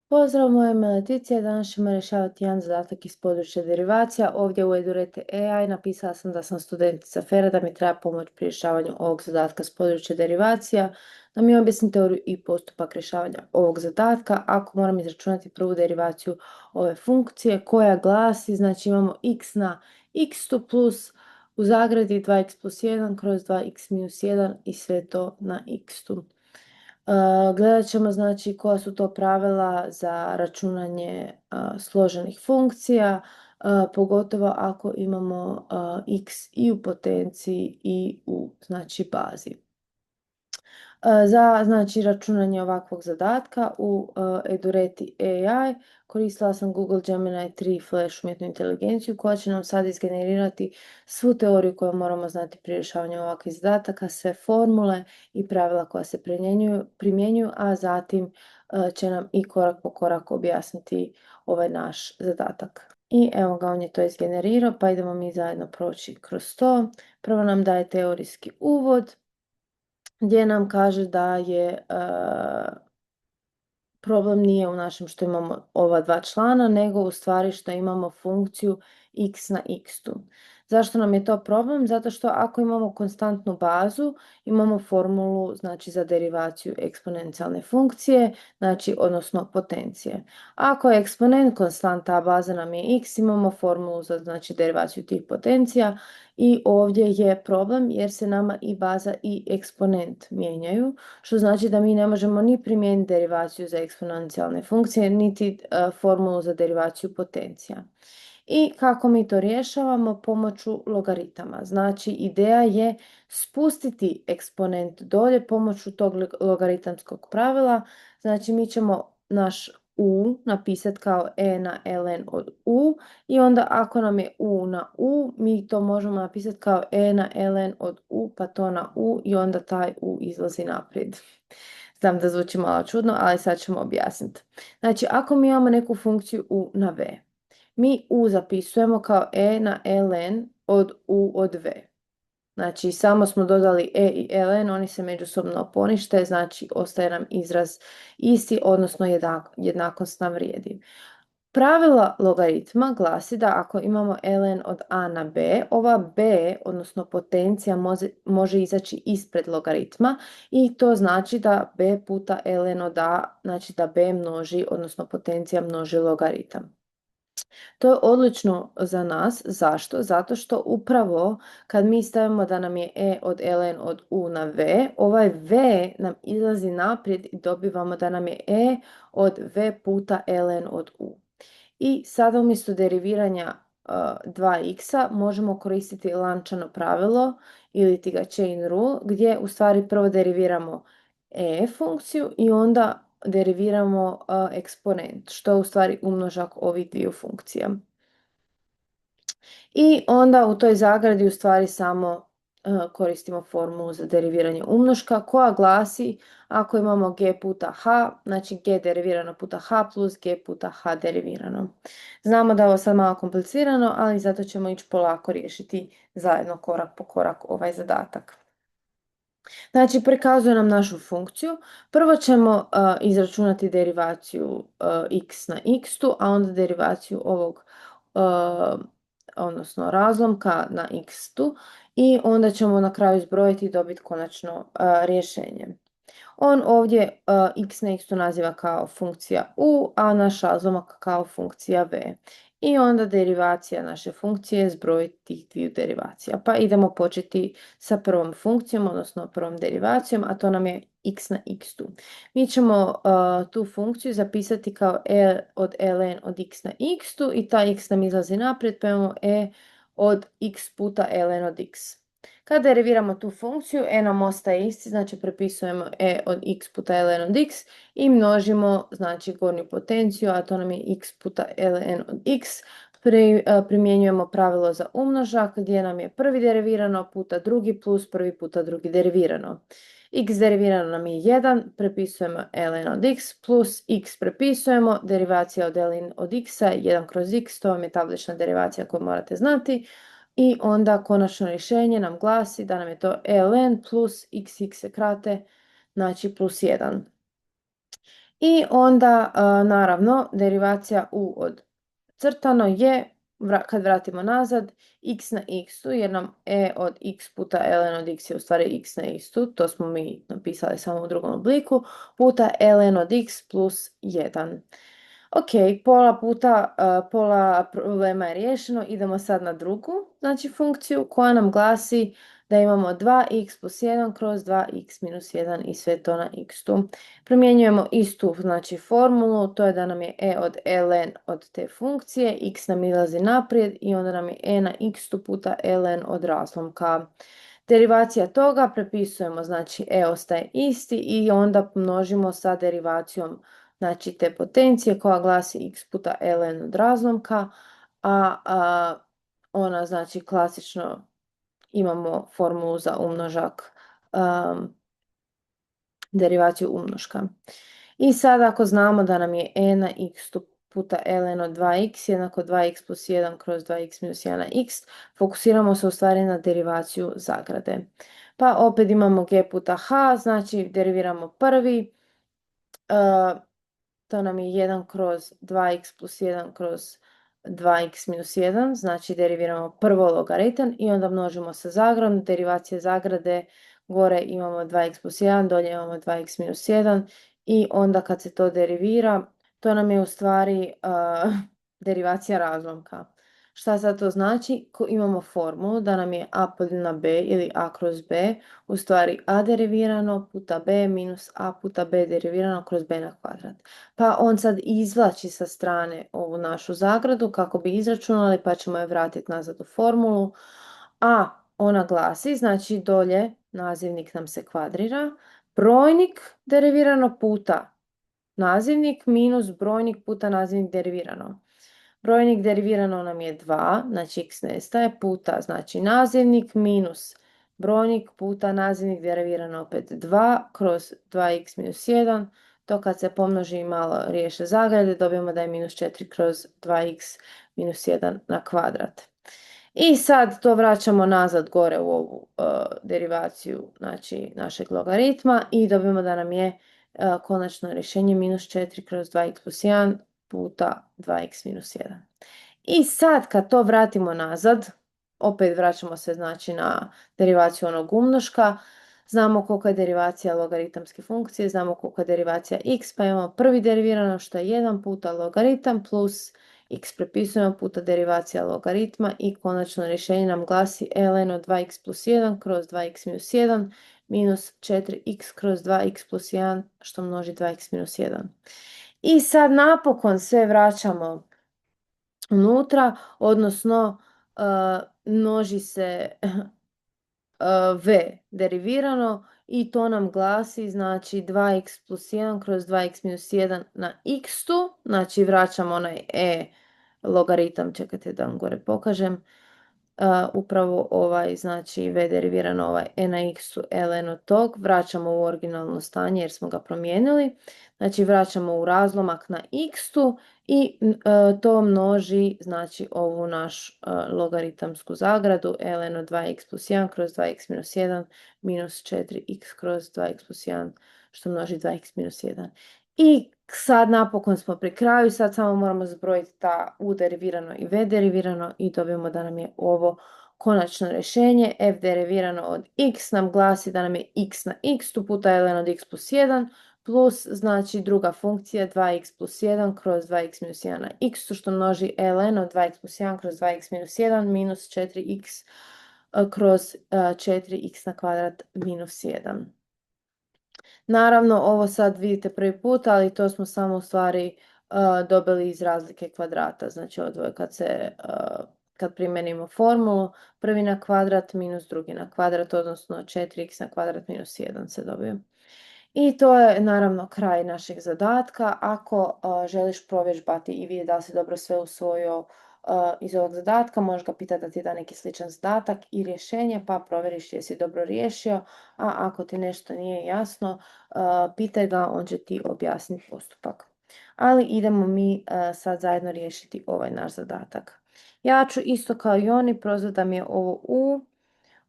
Pozdrav, moje ime je Leticija, danas ćemo rješavati jedan zadatak iz područja derivacija. Ovdje u Edurete AI napisala sam da sam studentica FER-a, da mi treba pomoć pri rješavanju ovog zadatka s područja derivacija, da mi objasni teoriju i postupak rješavanja ovog zadatka. Ako moram izračunati prvu derivaciju ove funkcije koja glasi, znači imamo x na x plus u zagradi 2x plus 1 kroz 2x minus 1 i sve to na x. Gledat ćemo znači koja su to pravila za računanje složenih funkcija, pogotovo ako imamo x i u potenciji i u znači bazi. Za znači računanje ovakvog zadatka u Edureti AI koristila sam Google Gemini 3 Flash umjetnu inteligenciju koja će nam sad izgenerirati svu teoriju koju moramo znati pri rješavanju ovakvih zadataka, sve formule i pravila koja se primjenjuju, a zatim će nam i korak po korak objasniti ovaj naš zadatak. I evo ga, on je to izgenerirao, pa idemo mi zajedno proći kroz to. Prvo nam daje teorijski uvod, gdje nam kaže da je problem nije u našem što imamo ova dva člana, nego u stvari što imamo funkciju x na x. Zašto nam je to problem? Zato što ako imamo konstantnu bazu, imamo formulu znači za derivaciju eksponencijalne funkcije, znači odnosno potencije. Ako je eksponent konstanta, a baza nam je x, imamo formulu za znači derivaciju tih potencija i ovdje je problem jer se nama i baza i eksponent mijenjaju, što znači da mi ne možemo ni primijeniti derivaciju za eksponencijalne funkcije, niti formulu za derivaciju potencija. I kako mi to rješavamo? Pomoću logaritama. Znači, ideja je spustiti eksponent dolje pomoću tog logaritamskog pravila. Znači, mi ćemo naš u napisati kao e na ln od u i onda ako nam je u na u, mi to možemo napisati kao e na ln od u pa to na u i onda taj u izlazi naprijed. Znam da zvuči malo čudno, ali sad ćemo objasniti. Znači, ako mi imamo neku funkciju u na v, mi u zapisujemo kao e na ln od u od v. Znači, samo smo dodali e i ln, oni se međusobno ponište, znači ostaje nam izraz isti, odnosno jednakost nam vrijedi. Pravila logaritma glasi da ako imamo ln od a na b, ova b, odnosno potencija, može izaći ispred logaritma i to znači da b puta ln od a, znači da b množi, odnosno potencija množi logaritam. To je odlično za nas. Zašto? Zato što upravo kad mi stavimo da nam je e od ln od u na v, ovaj v nam izlazi naprijed i dobivamo da nam je e od v puta ln od u. I sada umjesto deriviranja 2x možemo koristiti lančano pravilo ili ti ga chain rule, gdje u stvari prvo deriviramo e funkciju i onda deriviramo eksponent, što je u stvari umnožak ovih dviju funkcija. I onda u toj zagradi u stvari samo koristimo formulu za deriviranje umnoška koja glasi ako imamo g puta h, znači g derivirano puta h plus g puta h derivirano. Znamo da je ovo sad malo komplicirano, ali zato ćemo ići polako riješiti zajedno korak po korak ovaj zadatak. Znači, prikazuje nam našu funkciju. Prvo ćemo izračunati derivaciju x na x, a onda derivaciju ovog odnosno razlomka na x i onda ćemo na kraju zbrojiti i dobiti konačno rješenje. On ovdje x na x naziva kao funkcija u, a naš razlomak kao funkcija v. I onda derivacija naše funkcije je zbroj tih dviju derivacija. Pa idemo početi sa prvom funkcijom, odnosno prvom derivacijom, a to nam je x na x. Mi ćemo tu funkciju zapisati kao e od ln od x na x i ta x nam izlazi naprijed, pa imamo e od x puta ln od x. Kad deriviramo tu funkciju, e nam ostaje isti, znači prepisujemo e od x puta ln od x i množimo znači gornju potenciju, a to nam je x puta ln od x. Primjenjujemo pravilo za umnožak gdje nam je prvi derivirano puta drugi plus prvi puta drugi derivirano. X derivirano nam je 1, prepisujemo ln od x plus x prepisujemo, derivacija od ln od x, 1 kroz x, to vam je tablična derivacija koju morate znati. I onda konačno rješenje nam glasi da nam je to ln plus xx se krate, znači plus 1. I onda, naravno, derivacija u od crtano je, kad vratimo nazad, x na x, jer nam e od x puta ln od x je u stvari x na x, to smo mi napisali samo u drugom obliku, puta ln od x plus 1. Ok, pola problema je riješeno, idemo sad na drugu, znači funkciju koja nam glasi da imamo 2x plus 1 kroz 2x minus 1 i sve to na x-tu. Primjenjujemo istu, znači, formulu, to je da nam je e od ln od te funkcije, x nam izlazi naprijed i onda nam je e na x-tu puta ln od razlomka. Derivacija toga prepisujemo, znači e ostaje isti i onda množimo sa derivacijom, znači, te potencije koja glasi x puta ln od razlomka, a ona, znači, klasično imamo formulu za umnožak, derivaciju umnoška. I sad ako znamo da nam je e na x puta ln od 2x jednako 2x plus 1 kroz 2x minus 1 na x, fokusiramo se u stvari na derivaciju zagrade. Pa opet imamo g puta h, znači deriviramo prvi, to nam je 1 kroz 2x plus 1 kroz 2x minus 1, znači deriviramo prvo logaritam i onda množimo sa zagradom, derivacija zagrade, gore imamo 2x plus 1, dolje imamo 2x minus 1 i onda kad se to derivira, to nam je u stvari derivacija razlomka. Šta sad to znači? Imamo formulu da nam je a podijeljeno na b ili a kroz b u stvari a derivirano puta b minus a puta b derivirano kroz b na kvadrat. Pa on sad izvlači sa strane ovu našu zagradu kako bi izračunali, pa ćemo je vratiti nazad u formulu. A ona glasi, znači dolje nazivnik nam se kvadrira, brojnik derivirano puta nazivnik minus brojnik puta nazivnik derivirano. Brojnik derivirano nam je 2, znači x nestaje, puta, znači nazivnik minus brojnik puta nazivnik derivirano opet 2 kroz 2x minus 1, to kad se pomnoži i malo riješe zagrade, dobijemo da je minus 4 kroz 2x minus 1 na kvadrat. I sad to vraćamo nazad gore u ovu derivaciju, znači, našeg logaritma i dobijemo da nam je konačno rješenje minus 4 kroz 2x plus 1 puta 2x minus 1. I sad kad to vratimo nazad, opet vraćamo se, znači, na derivaciju onog umnoška, znamo koliko je derivacija logaritamske funkcije, znamo koliko je derivacija x, pa imamo prvi derivirano što je 1 puta logaritam plus x prepisujemo puta derivacija logaritma i konačno rješenje nam glasi ln od 2x plus 1 kroz 2x minus 1 minus 4x kroz 2x plus 1 što množi 2x minus 1. I sad napokon sve vraćamo unutra, odnosno množi se v derivirano i to nam glasi, znači, 2x plus 1 kroz 2x minus 1 na x-tu, znači vraćamo onaj e logaritam, čekajte da vam gore pokažem, upravo ovaj, znači, v derivirano ovaj e na x-u ln od tog, vraćamo u originalno stanje jer smo ga promijenili, znači vraćamo u razlomak na x-tu i to množi, znači, ovu naš logaritamsku zagradu ln od 2x plus 1 kroz 2x minus 1 minus 4x kroz 2x plus 1 što množi 2x minus 1. I sad napokon smo pri kraju, sad samo moramo zbrojiti ta u derivirano i v derivirano i dobijemo da nam je ovo konačno rješenje. F derivirano od x nam glasi da nam je x na x tu puta ln od x plus 1 plus, znači, druga funkcija 2x plus 1 kroz 2x minus 1 na x što množi ln od 2x plus 1 kroz 2x minus 1 minus 4x kroz 4x na kvadrat minus 1. Naravno, ovo sad vidite prvi put, ali to smo samo u stvari dobili iz razlike kvadrata. Znači, odvoje kad primjenimo formulu, prvi na kvadrat minus drugi na kvadrat, odnosno 4x na kvadrat minus 1 se dobije. I to je naravno kraj našeg zadatka. Ako želiš provježbati i vidjeti da si dobro sve usvojio iz ovog zadatka, možeš ga pitati da ti da neki sličan zadatak i rješenje, pa provjeriš jesi dobro riješio, a ako ti nešto nije jasno, pitaj ga, on će ti objasniti postupak. Ali idemo mi sad zajedno riješiti ovaj naš zadatak. Ja ću isto kao i oni prozvati da mi je ovo u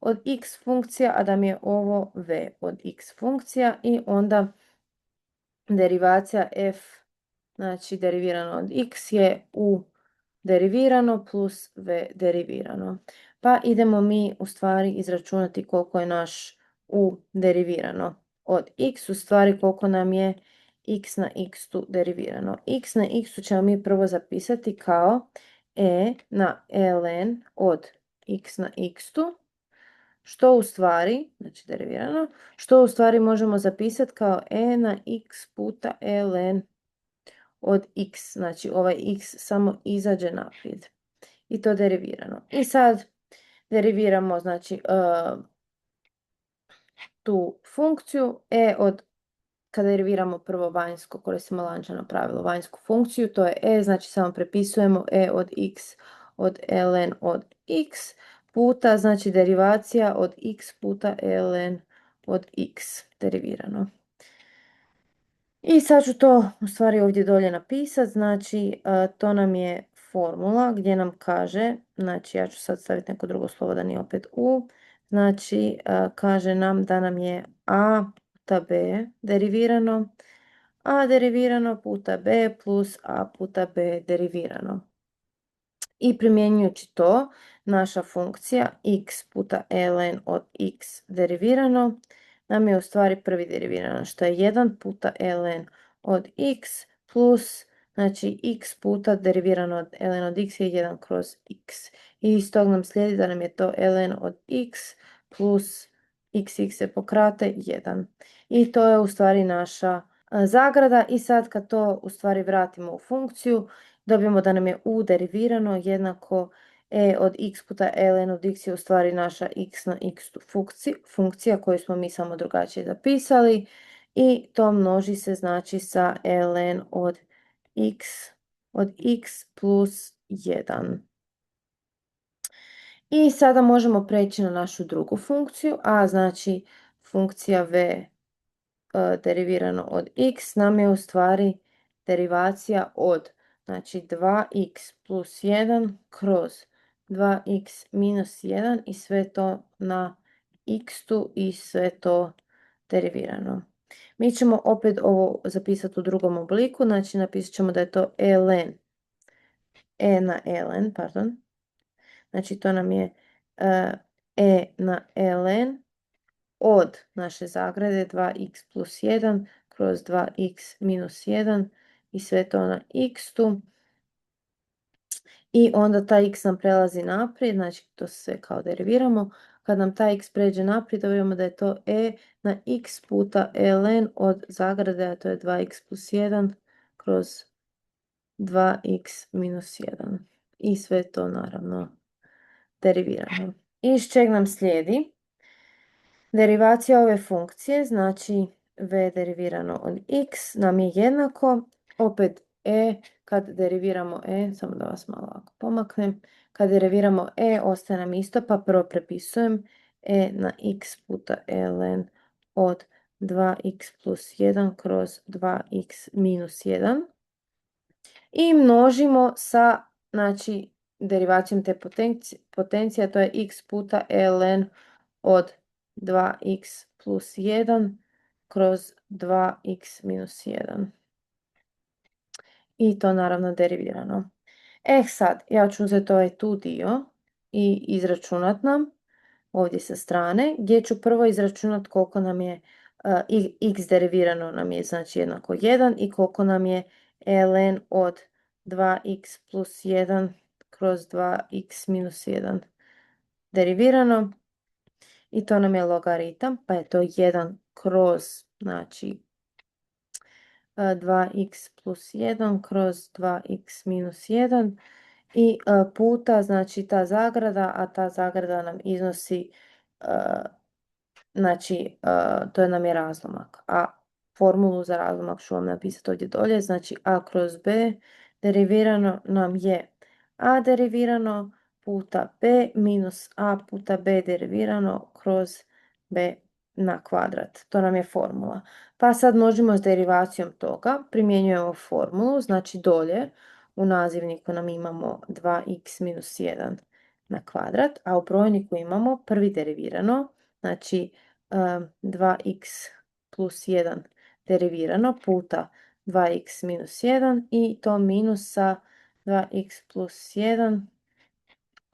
od x funkcija, a da mi je ovo v od x funkcija i onda derivacija f, znači derivirano od x je u derivirano plus v derivirano. Pa idemo mi u stvari izračunati koliko je naš u derivirano od x, u stvari koliko nam je x na x tu derivirano. X na x ćemo mi prvo zapisati kao e na ln od x na x tu, što u stvari, znači derivirano, što u stvari možemo zapisati kao e na x puta ln od x, znači ovaj x samo izađe naprijed i to derivirano. I sad deriviramo, znači, tu funkciju kada deriviramo prvo vanjsko, koristimo lančano pravilo, vanjsku funkciju, to je znači samo prepisujemo od x od ln od x puta, znači derivacija od x puta ln od x derivirano. I sad ću to u stvari ovdje dolje napisati, znači to nam je formula gdje nam kaže, znači ja ću sad staviti neko drugo slovo da nije opet u, znači kaže nam da nam je a puta b derivirano, a derivirano puta b plus a puta b derivirano. I primjenjujući to, naša funkcija x puta ln od x derivirano nam je u stvari prvi derivirano, što je 1 puta ln od x plus, znači x puta derivirano od ln od x je 1 kroz x. I iz tog nam slijedi da nam je to ln od x plus x se pokrate 1. I to je u stvari naša zagrada. I sad kad to u stvari vratimo u funkciju, dobijemo da nam je u derivirano jednako od x puta ln od x je u stvari naša x na x funkcija koju smo mi samo drugačije zapisali i to množi se znači sa ln od x plus 1. I sada možemo preći na našu drugu funkciju, a znači funkcija v derivirano od x nam je u stvari derivacija od, znači 2x plus 1 kroz 2x minus 1 i sve to na x-tu i sve to derivirano. Mi ćemo opet ovo zapisati u drugom obliku, znači napisat ćemo da je to ln, na ln, pardon. Znači to nam je na ln od naše zagrade 2x plus 1 kroz 2x minus 1 i sve to na x-tu. I onda taj x nam prelazi naprijed, znači to sve kao deriviramo. Kad nam taj x pređe naprijed, dobijemo da je to na x puta ln od zagrade, a to je 2x plus 1 kroz 2x minus 1. I sve to naravno deriviramo. Iz čeg nam slijedi? Derivacija ove funkcije, znači v derivirano od x nam je jednako, opet kad deriviramo samo da vas malo ovako pomaknem, kad deriviramo ostaje nam isto, pa prvo prepisujem na x puta ln od 2x plus 1 kroz 2x minus 1 i množimo sa, znači, derivacijom te potencije, a to je x puta ln od 2x plus 1 kroz 2x minus 1. I to naravno derivirano. Sad, ja ću uzeti ovaj tu dio i izračunat nam ovdje sa strane, gdje ću prvo izračunat koliko nam je x derivirano nam je znači jednako 1 i koliko nam je ln od 2x plus 1 kroz 2x minus 1 derivirano. I to nam je logaritam, pa je to 1 kroz, znači, 2x plus 1 kroz 2x minus 1 i puta, znači, ta zagrada, a ta zagrada nam iznosi, znači, to nam je razlomak, a formulu za razlomak ću vam napisati ovdje dolje, znači a kroz b derivirano nam je a derivirano puta b minus a puta b derivirano kroz b na kvadrat. To nam je formula. Pa sad množimo s derivacijom toga, primjenjujemo formulu, znači dolje u nazivniku nam imamo 2x minus 1 na kvadrat, a u brojniku imamo prvi derivirano, znači 2x plus 1 derivirano puta 2x minus 1 i to minus sa 2x plus 1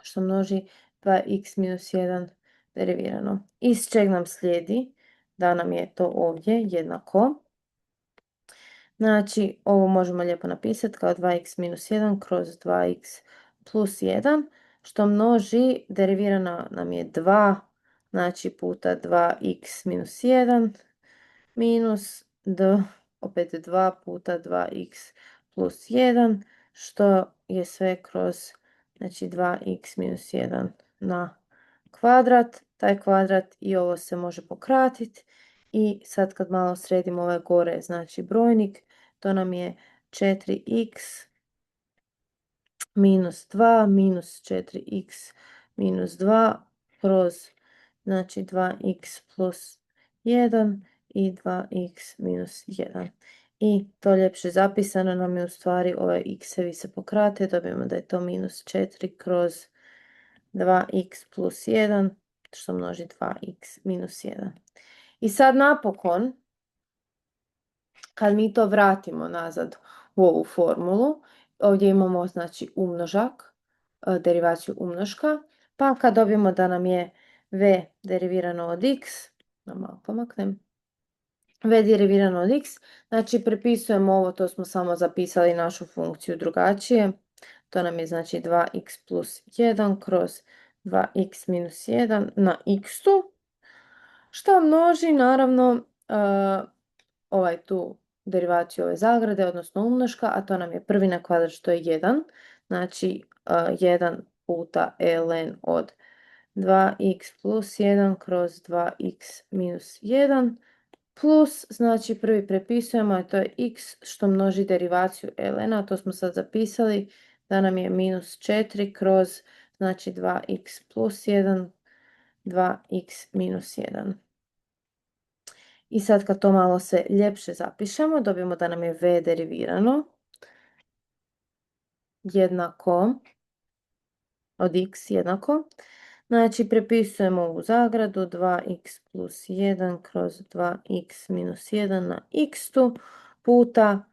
što množi 2x minus 1 derivirano. Iz čeg nam slijedi da nam je to ovdje jednako. Znači, ovo možemo lijepo napisati kao 2x minus 1 kroz 2x plus 1, što množi, derivirana nam je 2, znači puta 2x minus 1, minus opet 2 puta 2x plus 1, što je sve kroz, znači 2x minus 1 na kvadrat. Taj kvadrat i ovo se može pokratiti. I sad kad malo sredimo ovaj gore, znači brojnik, to nam je 4x minus 2 minus 4x minus 2 kroz, znači 2x plus 1 i 2x minus 1. I to ljepše zapisano nam je u stvari ove x-evi se pokrate, dobijemo da je to minus 4 kroz 2x plus 1, što množi 2x minus 1. I sad napokon, kad mi to vratimo nazad u ovu formulu, ovdje imamo znači umnožak, derivaciju umnoška, pa kad dobijemo da nam je v derivirano od x, da malo pomaknem, v derivirano od x, znači prepisujemo ovo, to smo samo zapisali našu funkciju drugačije, to nam je znači 2x plus 1 kroz 2x minus 1 na x-u, što množi naravno ovaj tu derivaciju ove zagrade, odnosno umnoška, a to nam je prvi na kvadrat što je 1, znači 1 puta ln od 2x plus 1 kroz 2x minus 1, plus, znači prvi prepisujemo, a to je x što množi derivaciju ln, to smo sad zapisali, da nam je minus 4 kroz, znači 2x plus 1, 2x minus 1. I sad kad to malo se ljepše zapišemo, dobijemo da nam je v derivirano jednako od x jednako. Znači prepisujemo ovu zagradu 2x plus 1 kroz 2x minus 1 na x-tu puta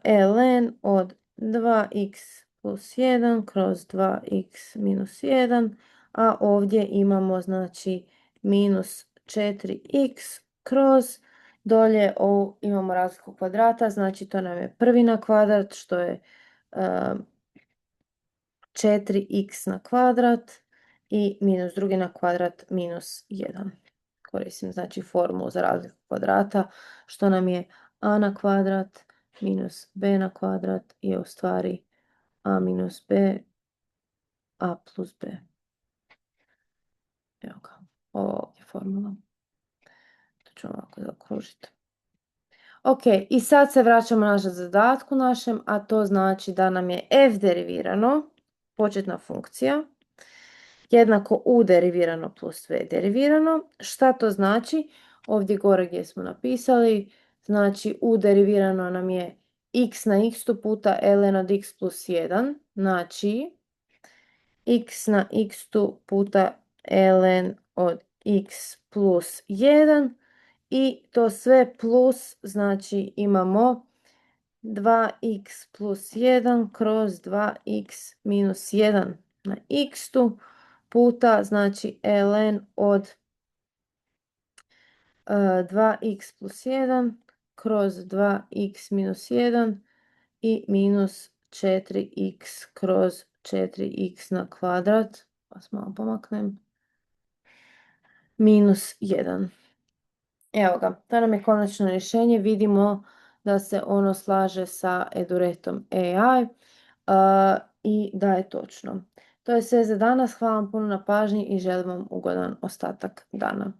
ln od 2x plus 1 kroz 2x minus 1, a ovdje imamo znači minus 4x kroz dolje imamo razliku kvadrata, znači to nam je prvi na kvadrat što je 4x na kvadrat i minus drugi na kvadrat minus 1. Koristim znači formulu za razliku kvadrata što nam je a na kvadrat minus b na kvadrat je u stvari a minus b, a plus b. Evo ga, ovo je formula. To ću ovako zaokružiti. Ok, i sad se vraćamo nazad zadatku našem, a to znači da nam je f derivirano, početna funkcija, jednako u derivirano plus v derivirano. Šta to znači? Ovdje gore gdje smo napisali, znači u derivirano nam je x na x puta ln od x plus 1, znači x na x puta ln od x plus 1 i to sve plus, znači imamo 2x plus 1 kroz 2x minus 1 na x puta, znači ln od 2x plus 1 kroz 2x minus 1 i minus 4x kroz 4x na kvadrat, pa malo pomaknem, minus 1. Evo ga, to nam je konačno rješenje, vidimo da se ono slaže sa eduretom AI i da je točno. To je sve za danas, hvala vam puno na pažnji i želim vam ugodan ostatak dana.